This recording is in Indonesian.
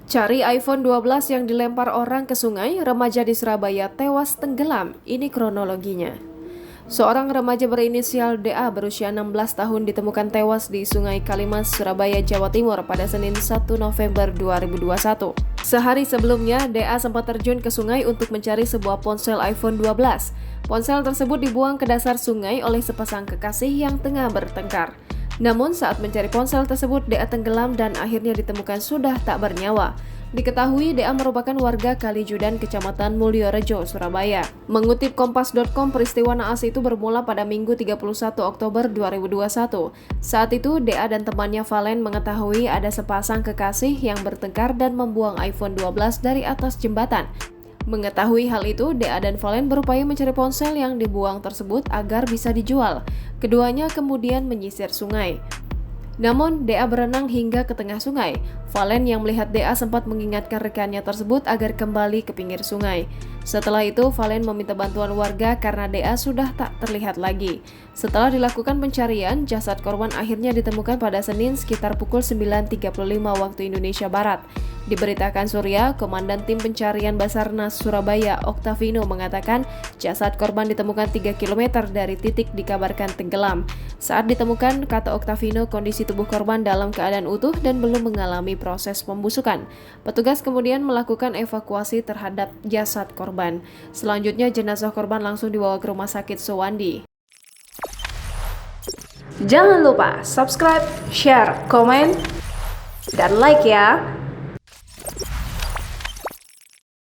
Cari iPhone 12 yang dilempar orang ke sungai, remaja di Surabaya tewas tenggelam. Ini kronologinya. Seorang remaja berinisial DA berusia 16 tahun ditemukan tewas di Sungai Kalimas, Surabaya, Jawa Timur pada Senin 1 November 2021. Sehari sebelumnya, DA sempat terjun ke sungai untuk mencari sebuah ponsel iPhone 12. Ponsel tersebut dibuang ke dasar sungai oleh sepasang kekasih yang tengah bertengkar. Namun saat mencari ponsel tersebut, DA tenggelam dan akhirnya ditemukan sudah tak bernyawa. Diketahui DA merupakan warga Kalijudan, Kecamatan Mulyorejo, Surabaya. Mengutip Kompas.com, peristiwa naas itu bermula pada Minggu 31 Oktober 2021. Saat itu, DA dan temannya Valen mengetahui ada sepasang kekasih yang bertengkar dan membuang iPhone 12 dari atas jembatan. Mengetahui hal itu, DA dan Valen berupaya mencari ponsel yang dibuang tersebut agar bisa dijual. Keduanya kemudian menyisir sungai. Namun, DA berenang hingga ke tengah sungai. Valen yang melihat DA sempat mengingatkan rekannya tersebut agar kembali ke pinggir sungai. Setelah itu, Valen meminta bantuan warga karena DA sudah tak terlihat lagi. Setelah dilakukan pencarian, jasad korban akhirnya ditemukan pada Senin sekitar pukul 9.35 waktu Indonesia Barat. Diberitakan Surya, Komandan Tim Pencarian Basarnas Surabaya, Oktavino, mengatakan jasad korban ditemukan 3 km dari titik dikabarkan tenggelam. Saat ditemukan, kata Oktavino, kondisi tubuh korban dalam keadaan utuh dan belum mengalami proses pembusukan. Petugas kemudian melakukan evakuasi terhadap jasad korban. Selanjutnya, jenazah korban langsung dibawa ke Rumah Sakit Suwandi. Jangan lupa subscribe, share, komen, dan like ya!